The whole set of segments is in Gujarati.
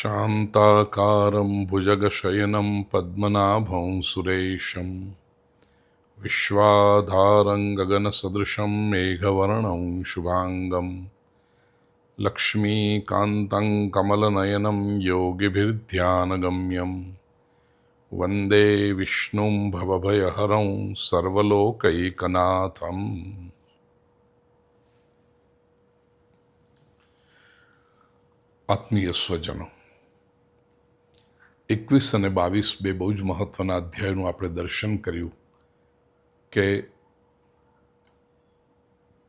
शान्ताकारं भुजगशयनं पद्मनाभं सुरेशं विश्वाधारं गगनसदृशं मेघवर्णं शुभाङ्गं लक्ष्मीकान्तं कमलनयनं योगिभिर्ध्यानगम्यं वन्दे विष्णुं भवभयहरं सर्वलोकैकनाथम्। આત્મીય સ્વજનો, 21 અને 22 બે બહુ જ મહત્વના અધ્યાયનું આપણે દર્શન કર્યું કે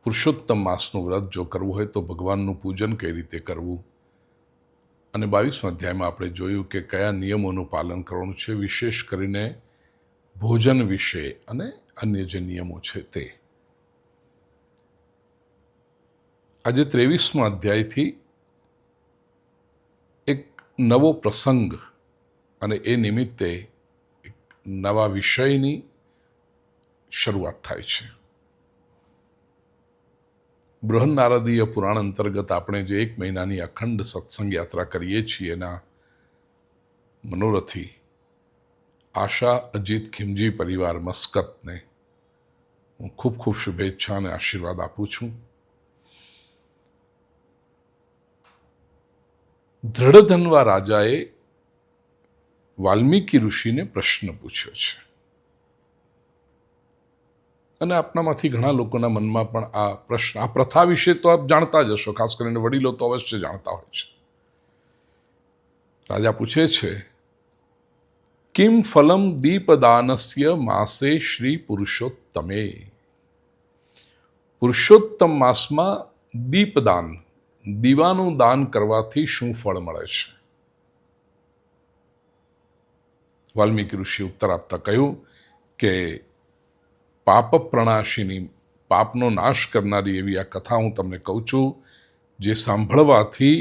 પુરુષોત્તમ માસનું વ્રત જો કરવું હોય તો ભગવાનનું પૂજન કઈ રીતે કરવું, અને 22મા અધ્યાયમાં આપણે જોયું કે કયા નિયમોનું પાલન કરવાનું છે, વિશેષ કરીને ભોજન વિશે અને અન્ય જે નિયમો છે તે. આજે 23મા અધ્યાયથી એક નવો પ્રસંગ અને એ નિમિત્તે એક નવા વિષયની શરૂઆત થાય છે. બૃહન્નારદીય પુરાણ અંતર્ગત આપણે જે 1 મહિનાની અખંડ સત્સંગ યાત્રા કરીએ છીએ એના મનોરથી આશા અજીત ખીમજી પરિવાર મસ્કતને હું ખૂબ ખૂબ શુભેચ્છા અને આશીર્વાદ આપું છું. દ્રઢધન્વા રાજાએ વાલ્મીકી ઋષિને પ્રશ્ન પૂછ્યો છે, અને આપનામાંથી ઘણા લોકોના મનમાં પણ આ પ્રશ્ન, આ પ્રથા વિશે તો આપ જાણતા જ હશો, ખાસ કરીને વડીલો તો અવશ્ય જાણતા હોય છે. રાજા પૂછે છે, કિમ ફલમ દીપદાનસ્ય માસે શ્રી પુરુષોત્તમે. પુરુષોત્તમ માસમાં દીપદાન, દીવાનું દાન કરવાથી શું ફળ મળે છે? વાલ્મીકી ઋષિ ઉત્તર આપતા કહ્યું કે પાપ પ્રણાશિની, પાપનો નાશ કરનારી એવી આ કથા હું તમને કહું છું, જે સાંભળવાથી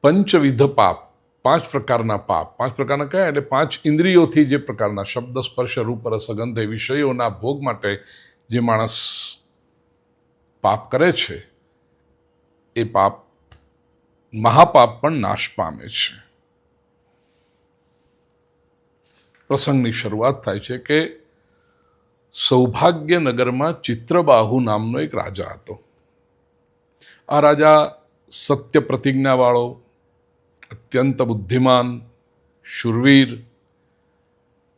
પંચવિધ પાપ, 5 પ્રકારના પાપ, 5 પ્રકારના કયા એટલે 5 ઇન્દ્રિયોથી જે પ્રકારના શબ્દ, સ્પર્શ, રૂપ, રસ, ગંધ એ વિષયોના ભોગ માટે જે માણસ પાપ કરે છે એ પાપ, મહાપાપ પણ નાશ પામે છે. પ્રસંગની શરૂઆત થાય છે કે સૌભાગ્યનગરમાં ચિત્રબાહુ નામનો એક રાજા હતો. આ રાજા સત્ય પ્રતિજ્ઞાવાળો, અત્યંત બુદ્ધિમાન, શૂરવીર,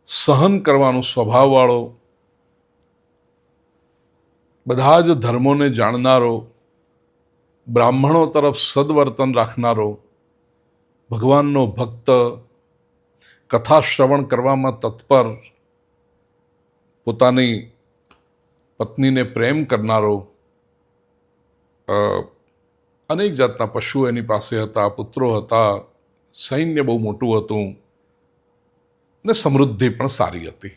સહન કરવાનો સ્વભાવવાળો, બધા જ ધર્મોને જાણનારો, બ્રાહ્મણો તરફ સદવર્તન રાખનારો, ભગવાનનો ભક્ત, કથા શ્રવણ કરવામાં તત્પર, પોતાની પત્નીને પ્રેમ કરનારો, અનેક જાતના પશુઓ એની પાસે હતા, પુત્રો હતા, સૈન્ય બહુ મોટું હતું અને સમૃદ્ધિ પણ સારી હતી.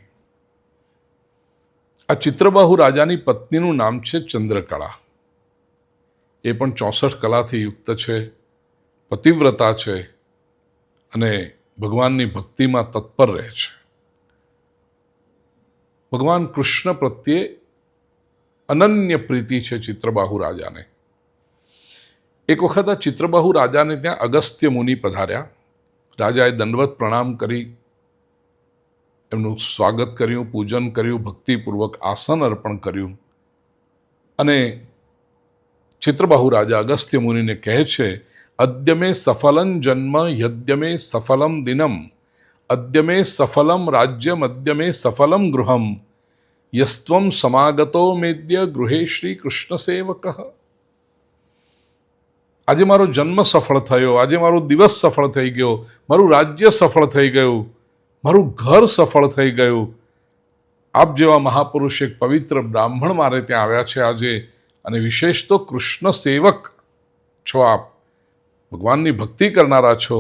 આ ચિત્રબાહુ રાજાની પત્નીનું નામ છે ચંદ્રકળા. એ પણ 64 કલાથી યુક્ત છે, પતિવ્રતા છે અને ભગવાનની ભક્તિમાં તત્પર રહે છે. ભગવાન કૃષ્ણ પ્રત્યે અનન્ય પ્રીતિ છે ચિત્રબાહુ રાજાને. એક વખત આ ચિત્રબાહુ રાજાને ત્યાં અગસ્ત્ય મુનિ પધાર્યા. રાજાએ દંડવત પ્રણામ કરી એમનું સ્વાગત કર્યું, પૂજન કર્યું, ભક્તિપૂર્વક આસન અર્પણ કર્યું, અને ચિત્રબાહુ રાજા અગસ્ત્ય મુનિને કહે છે, અદ્ય મે સફલં જન્મ યદ્ય મે સફલમ દિનમ અદ્ય મે સફલમ રાજ્યમ અદ્ય મે સફલમ ગૃહમ યસ્ત્વમ સમાગતો મેદ્ય ગૃહે શ્રી કૃષ્ણ સેવક. આજે મારો જન્મ સફળ થયો, આજે મારો દિવસ સફળ થઈ ગયો, મારું રાજ્ય સફળ થઈ ગયું, મારું ઘર સફળ થઈ ગયું. આપ જેવા મહાપુરુષ, એક પવિત્ર બ્રાહ્મણ મારે ત્યાં આવ્યા છે આજે, અને વિશેષ તો કૃષ્ણ સેવક છો આપ, ભગવાનની ભક્તિ કરનારા છો.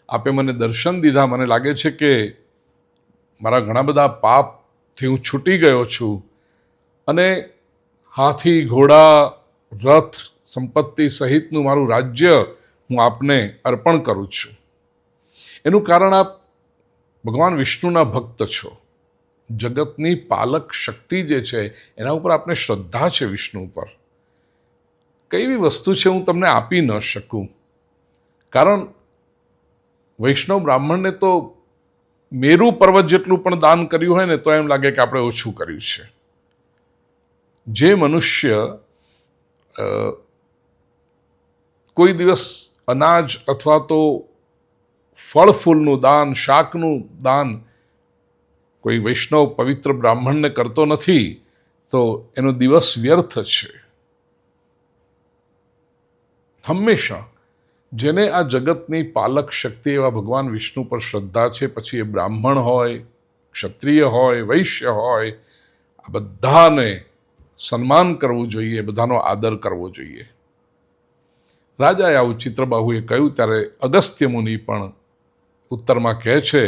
આપે મને દર્શન દીધા, મને લાગે છે કે મારા ઘણા બધા પાપથી હું છૂટી ગયો છું, અને હાથી, ઘોડા, રથ, સંપત્તિ સહિતનું મારું રાજ્ય હું આપને અર્પણ કરું છું. એનું કારણ આપ ભગવાન વિષ્ણુના ભક્ત છો. જગતની પાલક શક્તિ જે છે એના ઉપર આપને શ્રદ્ધા છે, વિષ્ણુ ઉપર. કઈ એવી વસ્તુ છે હું તમને આપી ન શકું, કારણ વૈષ્ણવ બ્રાહ્મણને તો મેરુ પર્વત જેટલું પણ દાન કર્યું હોય ને તો એમ લાગે કે આપણે ઓછું કર્યું છે. જે મનુષ્ય કોઈ દિવસ અનાજ અથવા તો ફળ ફૂલનું દાન, શાકનું દાન કોઈ વૈષ્ણવ પવિત્ર બ્રાહ્મણને કરતો નથી તો એનો દિવસ વ્યર્થ છે. હંમેશા જેને આ જગતની પાલક શક્તિ એવા ભગવાન વિષ્ણુ પર શ્રદ્ધા છે, પછી એ બ્રાહ્મણ હોય, ક્ષત્રિય હોય, વૈશ્ય હોય, આ બધાને સન્માન કરવું જોઈએ, બધાનો આદર કરવો જોઈએ. રાજાએ આવું ચિત્રબાહુએ કહ્યું ત્યારે અગસ્ત્ય મુનિ પણ ઉત્તરમાં કહે છે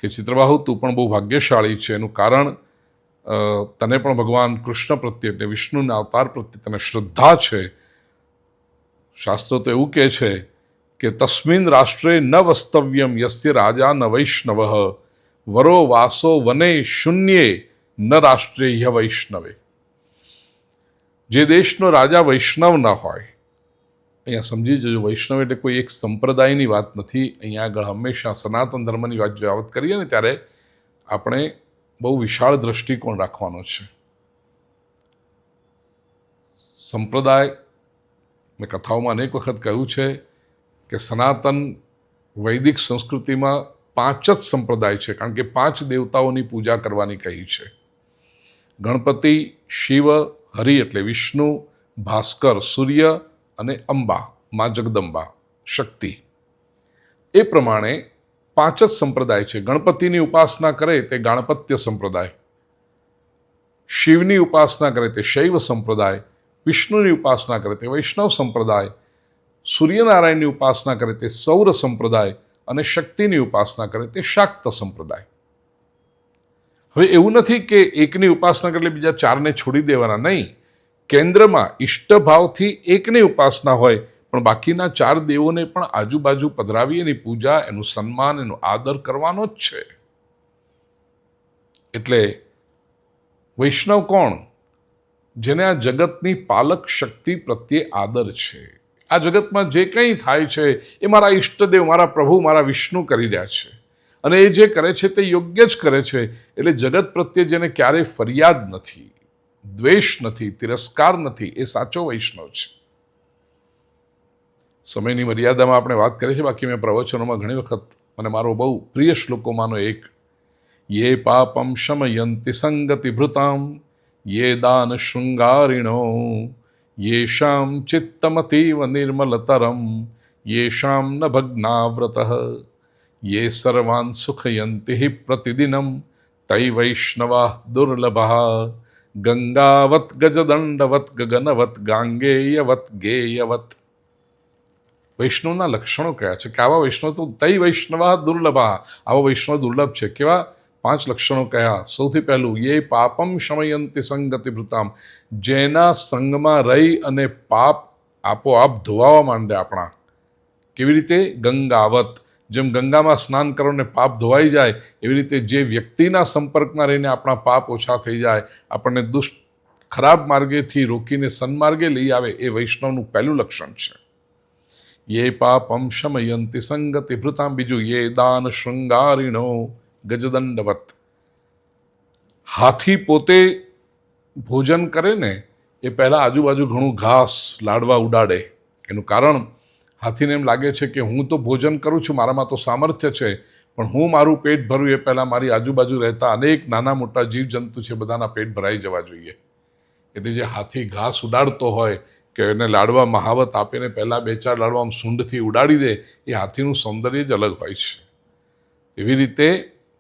કે ચિત્રબાહુ, તું પણ બહુ ભાગ્યશાળી છે. એનું કારણ તને પણ ભગવાન કૃષ્ણ પ્રત્યે એટલે વિષ્ણુના અવતાર પ્રત્યે તને શ્રદ્ધા છે. શાસ્ત્રો તો એવું કહે છે કે તસ્મિન રાષ્ટ્રે ન વસ્તવ્યમ યસ્ય રાજા ન વૈષ્ણવ વરો વાસો વને શૂન્યે ન રાષ્ટ્રેય વૈષ્ણવે. જે દેશનો રાજા વૈષ્ણવ ન હોય, અહીંયા સમજી જજો, વૈષ્ણવ એટલે કોઈ એક સંપ્રદાયની વાત નથી. અહીંયા આગળ હંમેશા સનાતન ધર્મની વાત કરીએ ને ત્યારે આપણે બહુ વિશાળ દ્રષ્ટિકોણ રાખવાનો છે. સંપ્રદાય, મેં કથાઓમાં અનેક વખત કહ્યું છે કે સનાતન વૈદિક સંસ્કૃતિમાં 5 જ સંપ્રદાય છે, કારણ કે 5 દેવતાઓની પૂજા કરવાની કહી છે. ગણપતિ, શિવ, હરિ એટલે વિષ્ણુ, ભાસ્કર સૂર્ય અને અંબા મા જગદંબા શક્તિ. એ પ્રમાણે 5 જ સંપ્રદાય છે. ગણપતિની ઉપાસના કરે તે ગાણપત્ય સંપ્રદાય, શિવની ઉપાસના કરે તે શૈવ સંપ્રદાય, વિષ્ણુની ઉપાસના કરે તે વૈષ્ણવ સંપ્રદાય, સૂર્યનારાયણની ઉપાસના કરે તે સૌર સંપ્રદાય અને શક્તિની ઉપાસના કરે તે શાક્ત સંપ્રદાય. હવે એવું નથી કે એકની ઉપાસના કરે બીજા 4ને છોડી દેવાના, નહીં. કેન્દ્રમાં ઇષ્ટભાવથી એકની ઉપાસના હોય, પણ બાકીના 4 દેવોને પણ આજુબાજુ પધરાવી એની પૂજા, એનું સન્માન, એનો આદર કરવાનો જ છે. એટલે વૈષ્ણવ કોણ? જેને આ જગતની પાલક શક્તિ પ્રત્યે આદર છે. આ જગતમાં જે કંઈ થાય છે એ મારા ઈષ્ટદેવ, મારા પ્રભુ, મારા વિષ્ણુ કરી રહ્યા છે, અને એ જે કરે છે તે યોગ્ય જ કરે છે. એટલે જગત પ્રત્યે જેને ક્યારેય ફરિયાદ નથી, દ્વેષ નથી, તિરસ્કાર નથી, એ સાચો વૈષ્ણવ છે. સમયની મર્યાદામાં આપણે વાત કરીએ છીએ, બાકી મેં પ્રવચનોમાં ઘણી વખત, મને મારો બહુ પ્રિય શ્લોકોમાંનો એક, યે પાપમ શમયંતિ સંગતિ ભૃતામ યે દાન શૃંગારિણો યેષામ ચિત્તમતીવ નિર્મલતરમ યેષામ ન ભગ્નાવ્રતઃ યે સર્વાન સુખયંતિ પ્રતિદિનમ તૈ વૈષ્ણવા દુર્લભા ગંગાવત ગજદંડવત ગગનવત ગાંગેયવત ગેયવત. વૈષ્ણવના લક્ષણો કયા છે કે આવા વૈષ્ણવ તો તૈ વૈષ્ણવા દુર્લભા, આવા વૈષ્ણવ દુર્લભ છે. કેવા? 5 લક્ષણો કયા? સૌથી પહેલું, યે પાપમ શમયંતિ સંગતિ ભૃતામ, જેના સંગમાં રહી અને પાપ આપોઆપ ધોવાવા માંડે આપણા. કેવી રીતે? ગંગાવત, જેમ ગંગામાં સ્નાન કરો ને પાપ ધોવાઈ જાય, એવી રીતે જે વ્યક્તિના સંપર્કમાં રહીને આપણા પાપ ઓછા થઈ જાય, આપણને દુષ્ટ ખરાબ માર્ગેથી રોકીને સન્માર્ગે લઈ આવે, એ વૈષ્ણવનું પહેલું લક્ષણ છે. યે પાપમ શમયંતિ સંગતિ ભૃતામ. બીજું, યે દાન શૃંગારિણો ગજદંડવત. હાથી પોતે ભોજન કરે ને એ પહેલાં આજુબાજુ ઘણું ઘાસ, લાડવા ઉડાડે. એનું કારણ, હાથીને એમ લાગે છે કે હું તો ભોજન કરું છું, મારામાં તો સામર્થ્ય છે, પણ હું મારું પેટ ભરું એ પહેલાં મારી આજુબાજુ રહેતા અનેક નાના મોટા જીવજંતુ છે, બધાના પેટ ભરાઈ જવા જોઈએ. એટલે જે હાથી ઘાસ ઉડાડતો હોય કે એને લાડવા મહાવત આપીને પહેલાં 2-4 લાડવા આમ સૂંઢથી ઉડાડી દે, એ હાથીનું સૌંદર્ય જ અલગ હોય છે. એવી રીતે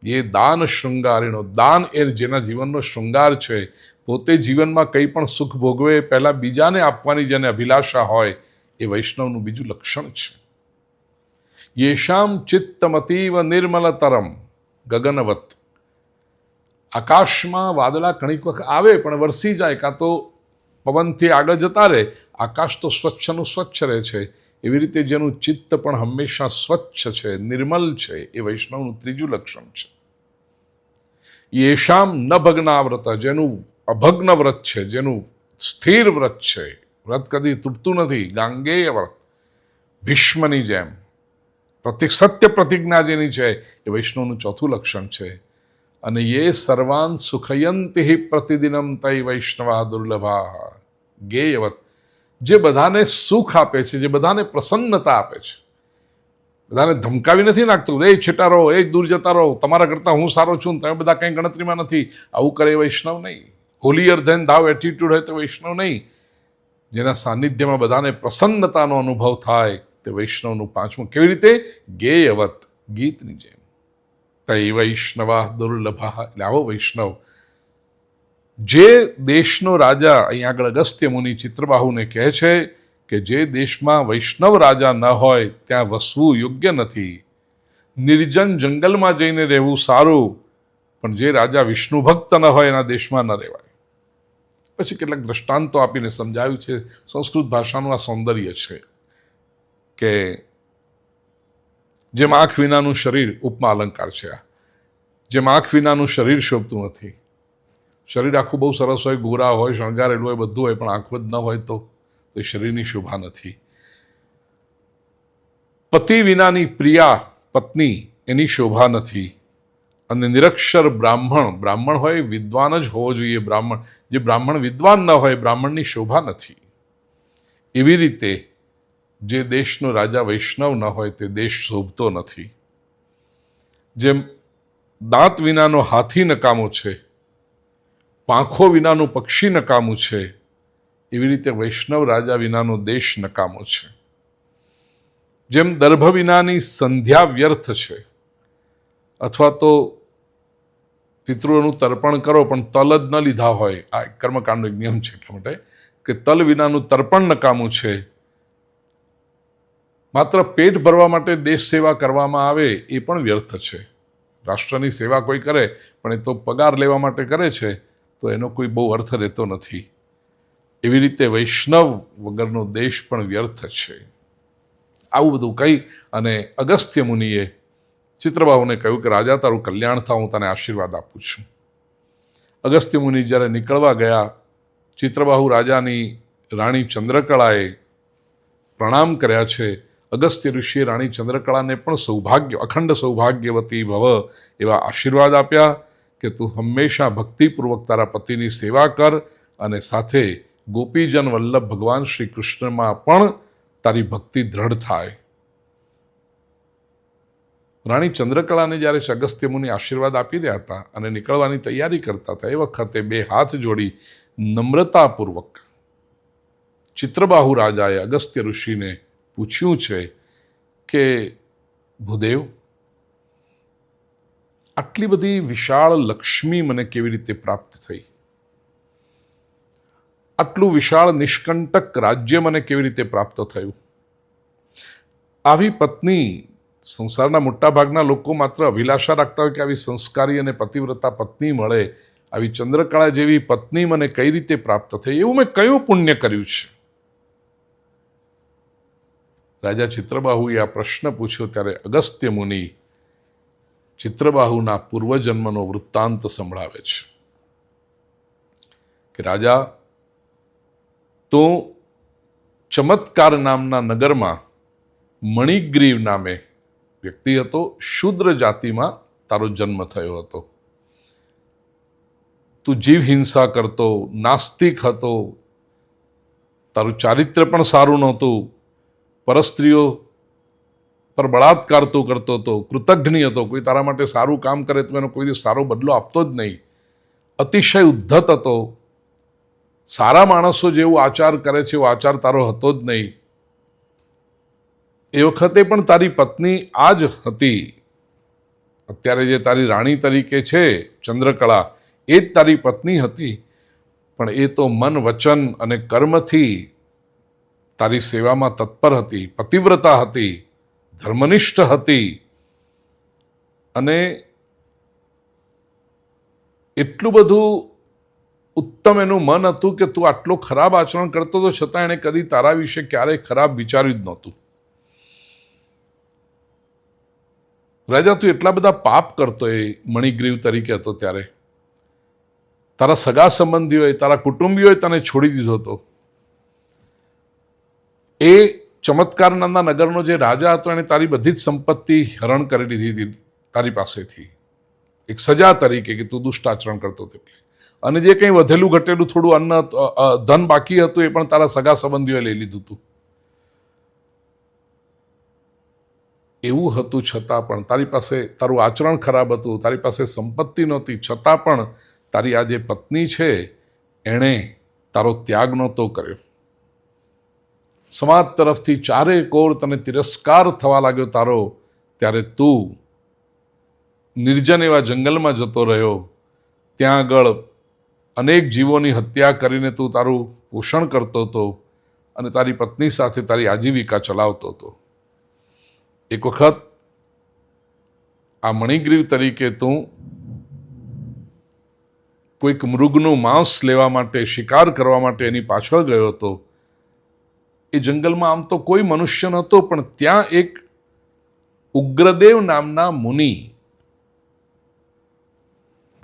એ દાન શૃંગારીનો, દાન એ જેના જીવનનો શૃંગાર છે, પોતે જીવનમાં કંઈ પણ સુખ ભોગવે પહેલાં બીજાને આપવાની જેને અભિલાષા હોય, એ વૈષ્ણવનું બીજું લક્ષણ છે. યેષામ ચિત્તમતીવ નિર્મલતરમ ગગનવત. આકાશમાં વાદળા ઘણીક વખત આવે પણ વરસી જાય, કાં તો પવનથી આગળ જતા રહે, આકાશ તો સ્વચ્છનું સ્વચ્છ રહે છે. એવી રીતે જેનું ચિત્ત પણ હંમેશા સ્વચ્છ છે, નિર્મલ છે, એ વૈષ્ણવનું ત્રીજું લક્ષણ છે. યેષામ ન ભગ્નાવ્રત, જેનું અભગ્ન વ્રત છે, જેનું સ્થિર વ્રત છે, વ્રત કદી તૂટતું નથી, ગાંગેય વ્રત, ભીષ્મની જેમ. સત્ય પ્રતિજ્ઞા જેની છે એ વૈષ્ણવનું ચોથું લક્ષણ છે. અને યે સર્વાન સુખયંતિ પ્રતિદિનમ તૈ વૈષ્ણવા દુર્લભા ગેયવત, જે બધાને સુખ આપે છે, જે બધાને પ્રસન્નતા આપે છે, બધાને ધમકાવી નથી નાખતું, એ છેટા રહો, એ દૂર જતા રહો, તમારા કરતાં હું સારો છું, તમે બધા કંઈ ગણતરીમાં નથી, આવું કરે વૈષ્ણવ નહીં. હોલિયર ધેન થાવ એટીટ્યુડ હોય તો વૈષ્ણવ નહીં. જેના સાનિધ્યમાં બધાને પ્રસન્નતાનો અનુભવ થાય તે વૈષ્ણવનું પાંચમું. કેવી રીતે? ગેયવત, ગીતની જેમ. તૈ વૈષ્ણવા દુર્લભા, એટલે આવો વૈષ્ણવ. જે દેશનો રાજા, અહીં આગળ અગસ્ત્ય મુનિ ચિત્રબાહુને કહે છે કે જે દેશમાં વૈષ્ણવ રાજા ન હોય ત્યાં વસવું યોગ્ય નથી. નિર્જન જંગલમાં જઈને રહેવું સારું, પણ જે રાજા વિષ્ણુ ભક્ત ન હોય એના દેશમાં ન રહેવાય. પછી કેટલાક દ્રષ્ટાંતો આપીને સમજાવ્યું છે. સંસ્કૃત ભાષાનું આ સૌંદર્ય છે કે જેમ આંખ વિનાનું શરીર, ઉપમા અલંકાર છે આ, જેમ આંખ વિનાનું શરીર શોભતું નથી. શરીર આખું બહુ સરસ હોય, ગોરા હોય, શણગારેલું હોય, બધું હોય, પણ આંખો જ ન હોય તો એ શરીરની શોભા નથી. પતિ વિનાની પ્રિયા પત્ની, એની શોભા નથી. અને નિરક્ષર બ્રાહ્મણ હોય, વિદ્વાન જ હોવો જોઈએ બ્રાહ્મણ. જે બ્રાહ્મણ વિદ્વાન ન હોય, બ્રાહ્મણની શોભા નથી. એવી રીતે જે દેશનો રાજા વૈષ્ણવ ન હોય તે દેશ શોભતો નથી. જેમ દાંત વિનાનો હાથી નકામો છે, પાંખો વિનાનું પક્ષી નકામું છે, એવી રીતે વૈષ્ણવ રાજા વિનાનો દેશ નકામો છે. જેમ દર્ભ વિનાની સંધ્યા વ્યર્થ છે, અથવા તો પિતૃઓનું તર્પણ કરો પણ તલ જ ન લીધા હોય, આ કર્મકાંડનો એક નિયમ છે એટલા માટે કે તલ વિનાનું તર્પણ નકામું છે. માત્ર પેટ ભરવા માટે દેશ સેવા કરવામાં આવે એ પણ વ્યર્થ છે. રાષ્ટ્રની સેવા કોઈ કરે પણ એ તો પગાર લેવા માટે કરે છે, તો એનો કોઈ બહુ અર્થ રહેતો નથી. એવી રીતે વૈષ્ણવ વગરનો દેશ પણ વ્યર્થ છે. આવું બધું કહી અને અગસ્ત્ય મુનિએ ચિત્રબાહુને કહ્યું કે રાજા, તારું કલ્યાણ થાય, હું તને આશીર્વાદ આપું છું. અગસ્ત્ય મુનિ જ્યારે નીકળવા ગયા, ચિત્રબાહુ રાજાની રાણી ચંદ્રકળાએ પ્રણામ કર્યા છે. અગસ્ત્ય ઋષિએ રાણી ચંદ્રકળાને પણ સૌભાગ્ય, અખંડ સૌભાગ્યવતી ભવ એવા આશીર્વાદ આપ્યા કે તું હંમેશા ભક્તિપૂર્વક તારા પતિની સેવા કર અને સાથે ગોપીજન વલ્લભ ભગવાન શ્રી કૃષ્ણમાં પણ તારી ભક્તિ દ્રઢ થાય. રાણી ચંદ્રકળાને જ્યારે અગસ્ત્ય મુનિ આશીર્વાદ આપી રહ્યા હતા અને નીકળવાની તૈયારી કરતા હતા, એ વખતે બે હાથ જોડી નમ્રતાપૂર્વક ચિત્રબાહુ રાજાએ અગસ્ત્ય ઋષિને પૂછ્યું છે કે ભૂદેવ, આટલી બધી વિશાળ લક્ષ્મી મને કેવી રીતે પ્રાપ્ત થઈ? આટલું વિશાળ નિષ્કંટક રાજ્ય મને કેવી રીતે પ્રાપ્ત થયું? આવી પત્ની, સંસારના મોટાભાગના લોકો માત્ર અભિલાષા રાખતા હોય કે આવી સંસ્કારી અને પતિવ્રતા પત્ની મળે, આવી ચંદ્રકળા જેવી પત્ની મને કઈ રીતે પ્રાપ્ત થઈ? એવું મેં કયું પુણ્ય કર્યું છે? રાજા ચિત્રબાહુએ આ પ્રશ્ન પૂછ્યો ત્યારે અગસ્ત્ય મુનિ ચિત્રબાહુના પૂર્વજન્મનો વૃત્તાંત સંભળાવે છે કે રાજા, તો ચમત્કાર નામના નગરમાં મણિગ્રીવ નામે વ્યક્તિ હતો. શૂદ્ર જાતિમાં તારો જન્મ થયો હતો. તું જીવ હિંસા કરતો, નાસ્તિક હતો, તારું ચારિત્ર્ય પણ સારું નહોતું, પરસ્ત્રીઓ પર બળાત્કાર તું કરતો હતો, કૃતજ્ઞ હતો, કોઈ તારા માટે સારું કામ કરે તો એનો કોઈ સારો બદલો આપતો જ નહીં, અતિશય ઉદ્ધત હતો, સારા માણસો જેવું આચાર કરે છે એવો આચાર તારો હતો જ નહીં. એ વખતે પણ તારી પત્ની આ જ હતી. અત્યારે જે તારી રાણી તરીકે છે ચંદ્રકળા, એ જ તારી પત્ની હતી, પણ એ તો મન, વચન અને કર્મથી તારી સેવામાં તત્પર હતી, પતિવ્રતા હતી, ધર્મનિષ્ઠ હતી. અને એટલું બધું ઉત્તમ એનું મન હતું કે તું આટલો ખરાબ આચરણ કરતો તો છતાં એણે કદી તારા વિશે ક્યારેય ખરાબ વિચાર્યું જ નહોતું. રાજા, તું એટલા બધા પાપ કરતો એ મણિગ્રીવ તરીકે હતો ત્યારે. તારા સગા સંબંધીઓએ, તારા કુટુંબીઓએ તને છોડી દીધો હતો. એ ચમત્કાર નામના નગરનો જે રાજા હતો એણે તારી બધી જ સંપત્તિ હરણ કરી લીધી હતી તારી પાસેથી, એક સજા તરીકે કે તું દુષ્ટ આચરણ કરતો હતો એટલે. અને જે કંઈ વધેલું ઘટેલું થોડું ધન બાકી હતું એ પણ તારા સગા સંબંધીઓએ લઈ લીધું હતું. એવું હતું છતાં પણ તારી પાસે તારું આચરણ ખરાબ હતું, તારી પાસે સંપત્તિ નહોતી, છતાં પણ તારી આ જે પત્ની છે એણે તારો ત્યાગ નહોતો કર્યો. સમાજ તરફથી ચારે કોર તને તિરસ્કાર થવા લાગ્યો તારો, ત્યારે તું નિર્જન એવા જંગલમાં જતો રહ્યો. ત્યાં આગળ અનેક જીવોની હત્યા કરીને તું તારું પોષણ કરતો હતો અને તારી પત્ની સાથે તારી આજીવિકા ચલાવતો હતો. એક વખત આ મણિગ્રીવ તરીકે તું કોઈક મૃગનું માંસ લેવા માટે, શિકાર કરવા માટે એની પાછળ ગયો હતો. એ જંગલમાં આમ તો કોઈ મનુષ્ય નહોતો, પણ ત્યાં એક ઉગ્રદેવ નામના મુનિ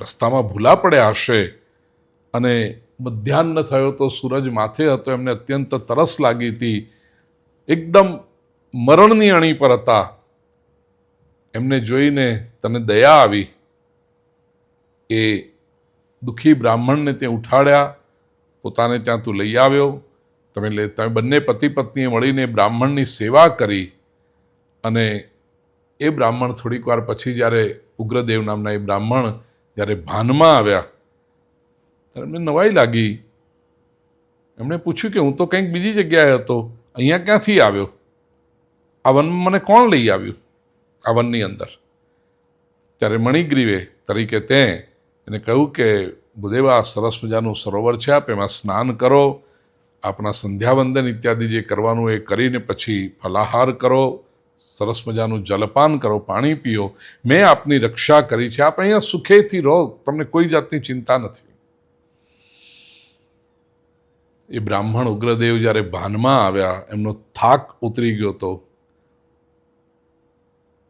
રસ્તામાં ભૂલા પડ્યા હશે અને મધ્યાહ્ન થયો તો સૂરજ માથે હતો, એમને અત્યંત તરસ લાગી હતી, એકદમ મરણની અણી પર હતા. એમને જોઈને તને દયા આવી. એ દુઃખી બ્રાહ્મણને ત્યાં ઉઠાડ્યા, પોતાને ત્યાં તું લઈ આવ્યો. તમે બંને પતિ પત્નીએ મળીને બ્રાહ્મણની સેવા કરી. અને એ બ્રાહ્મણ થોડીક વાર પછી જ્યારે ઉગ્રદેવ નામના એ બ્રાહ્મણ જ્યારે ભાનમાં આવ્યા ત્યારે એમને નવાઈ લાગી. એમણે પૂછ્યું કે હું તો કંઈક બીજી જગ્યાએ હતો, અહીંયા ક્યાંથી આવ્યો? આ વનમાં મને કોણ લઈ આવ્યું આ વનની અંદર? ત્યારે મણિગ્રીવે તરીકે તે એને કહ્યું કે ભૂદેવા, સરસ મજાનું સરોવર છે, આપ એમાં સ્નાન કરો, આપણા સંધ્યાવંદન ઇત્યાદિ જે કરવાનું એ કરીને પછી ફલાહાર કરો, સરસ મજાનું જલપાન કરો, પાણી પીઓ, મેં આપની રક્ષા કરી છે, આપ અહીંયા સુખેથી રહો, તમને કોઈ જાતની ચિંતા નથી. એ બ્રાહ્મણ ઉગ્રદેવ જ્યારે ભાનમાં આવ્યા, એમનો થાક ઉતરી ગયો હતો,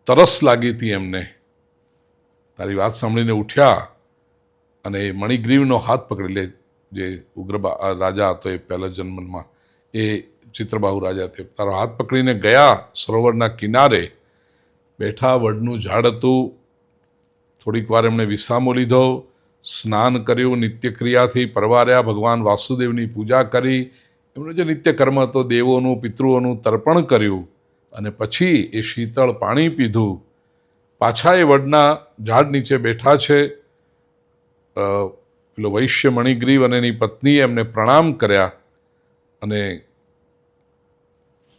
તરસ લાગી હતી એમને. તારી વાત સાંભળીને ઉઠ્યા અને મણિગ્રીવનો હાથ પકડી લે. જે રાજા હતો એ પહેલા જન્મમાં, એ ચિત્રબાહુ રાજા તે તારો હાથ પકડીને ગયા સરોવરના કિનારે. બેઠા, વડનું ઝાડ હતું. થોડીક વાર એમણે વિસામો લીધો, સ્નાન કર્યું, નિત્યક્રિયાથી પરવાર્યા, ભગવાન વાસુદેવની પૂજા કરી, એમનો જે નિત્ય કર્મ હતો દેવોનું પિતૃઓનું તર્પણ કર્યું અને પછી એ શીતળ પાણી પીધું. પાછા એ વડના ઝાડ નીચે બેઠા છે. પેલો વૈશ્ય મણિગ્રીવ અને એની પત્નીએ એમને પ્રણામ કર્યા અને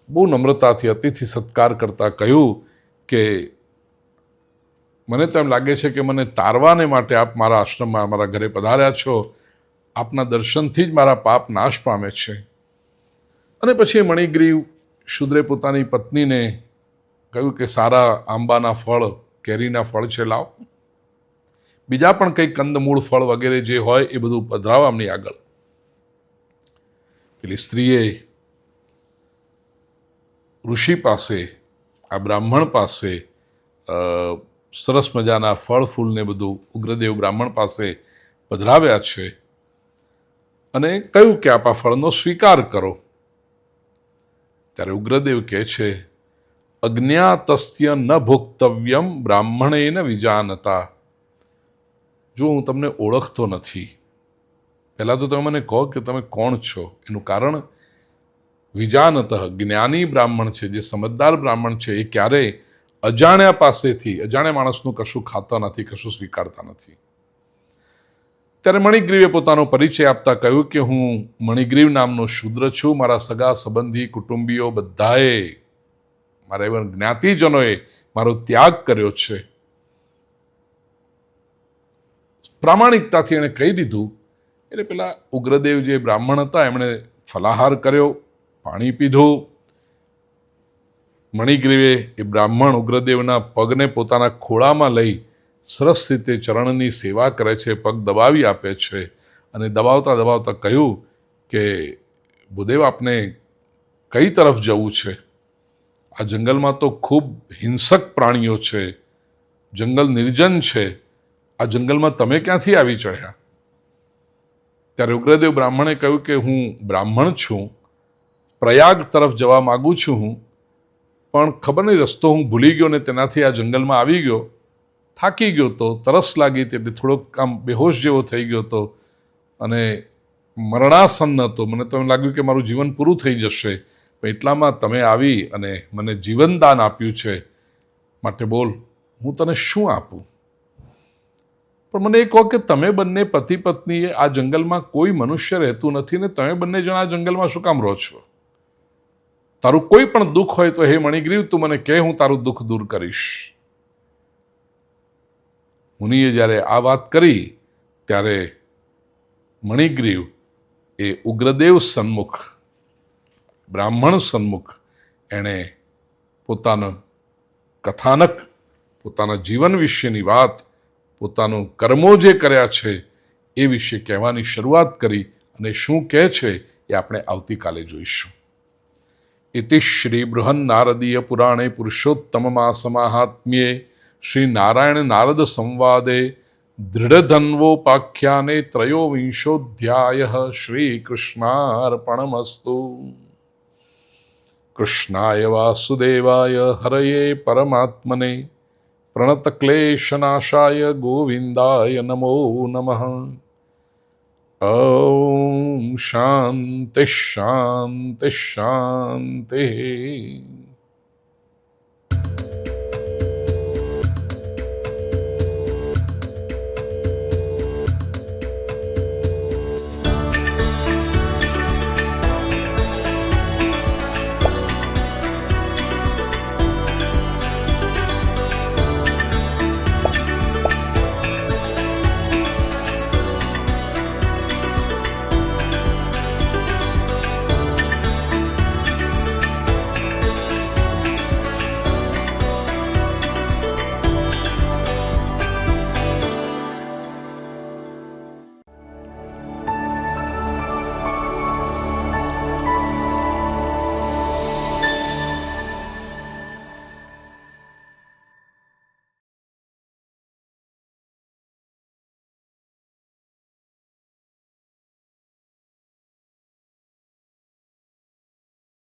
બહુ નમ્રતાથી અતિથિ સત્કાર કરતા કહ્યું કે મને તો એમ લાગે છે કે મને તારવાને માટે આપ મારા આશ્રમમાં, મારા ઘરે પધાર્યા છો. આપના દર્શનથી જ મારા પાપ નાશ પામે છે. અને પછી મણિગ્રીવ શૂદ્રે પોતાની પત્નીને કહ્યું કે સારા આંબાના ફળ, કેરીના ફળ છે, લાવ, બીજા પણ કંઈક કંદમૂળ ફળ વગેરે જે હોય એ બધું પધરાવો એમની આગળ. પેલી સ્ત્રીએ ઋષિ પાસે, આ બ્રાહ્મણ પાસે સરસ મજાના ફળ ફૂલને બધું ઉગ્રદેવ બ્રાહ્મણ પાસે પધરાવ્યા છે અને કહ્યું કે આપ આ ફળનો સ્વીકાર કરો. ત્યારે ઉગ્રદેવ કહે છે, અજ્ઞાતસ્ય ન ભોક્તવ્યમ બ્રાહ્મણેન વિજાનતા. જો હું તમને ઓળખતો નથી, પહેલાં તો તમે મને કહો કે તમે કોણ છો. એનું કારણ વિજાનત, જ્ઞાની બ્રાહ્મણ છે, જે સમજદાર બ્રાહ્મણ છે, એ ક્યારેય અજાણ્યા પાસેથી, અજાણ્યા માણસનું કશું ખાતા નથી, કશું સ્વીકારતા નથી. ત્યારે મણિગ્રીવે પોતાનો પરિચય આપતા કહ્યું કે હું મણિગ્રીવ નામનો શૂદ્ર છું. મારા સગા સંબંધી, કુટુંબીઓ બધાએ, મારા એવા જ્ઞાતિજનોએ મારો ત્યાગ કર્યો છે. પ્રામાણિકતાથી એણે કહી દીધું. એટલે પેલા ઉગ્રદેવ જે બ્રાહ્મણ હતા એમણે ફલાહાર કર્યો, પાણી પીધું. મણિગ્રીવે એ બ્રાહ્મણ ઉગ્રદેવના પગને પોતાના ખોળામાં લઈ સરસ રીતે ચરણની સેવા કરે છે, પગ દબાવી આપે છે અને દબાવતા દબાવતા કહ્યું કે ભૂદેવ, આપને કઈ તરફ જવું છે? આ જંગલમાં તો ખૂબ હિંસક પ્રાણીઓ છે, જંગલ નિર્જન છે, આ જંગલમાં તમે ક્યાંથી આવી ચડ્યા? ત્યારે ઉગ્રદેવ બ્રાહ્મણે કહ્યું કે હું બ્રાહ્મણ છું પ્રયાગ તરફ જવા માગું છું હું, પણ ખબર નહીં રસ્તો હું ભૂલી ગયો ને તેનાથી આ જંગલમાં આવી ગયો, થાકી ગયો તો, તરસ લાગી તેથી થોડોક આમ બેહોશ જેવો થઈ ગયો હતો અને મરણાસન્ન હતો. મને તો એમ લાગ્યું કે મારું જીવન પૂરું થઈ જશે, પણ એટલામાં તમે આવી અને મને જીવનદાન આપ્યું છે, માટે બોલ હું તને શું આપું. પણ મને એ કહો કે તમે બંને પતિ પત્નીએ આ જંગલમાં કોઈ મનુષ્ય રહેતું નથી ને તમે બંને જણા આ જંગલમાં શું કામ રહો છો? તારું કોઈ પણ દુઃખ હોય તો હે મણિગ્રીવ તું મને કહે, હું તારું દુઃખ દૂર કરીશ. મુનિએ જ્યારે આ વાત કરી ત્યારે મણિગ્રીવ એ ઉગ્રદેવ સન્મુખ, બ્રાહ્મણ સન્મુખ એણે પોતાનું કથાનક, પોતાના જીવન વિશેની વાત, પોતાનું કર્મો જે કર્યા છે એ વિશે કહેવાની શરૂઆત કરી. અને શું કહે છે એ આપણે આવતીકાલે જોઈશું. ઇતિ શ્રી બૃહન્નારદીય પુરાણે પુરુષોત્તમમાસમાહાત્મ્યે શ્રી નારાયણ નારદ સંવાદે દૃઢધન્વોપાખ્યાને ત્રયોવિંશોધ્યાયઃ શ્રી કૃષ્ણાર્પણમસ્તુ. કૃષ્ણાય વાસુદેવાય હરયે પરમાત્મને પ્રણતક્લેશનાશાય ગોવિંદાય નમો નમઃ. ઓમ શાંતિ શાંતિ શાંતિ.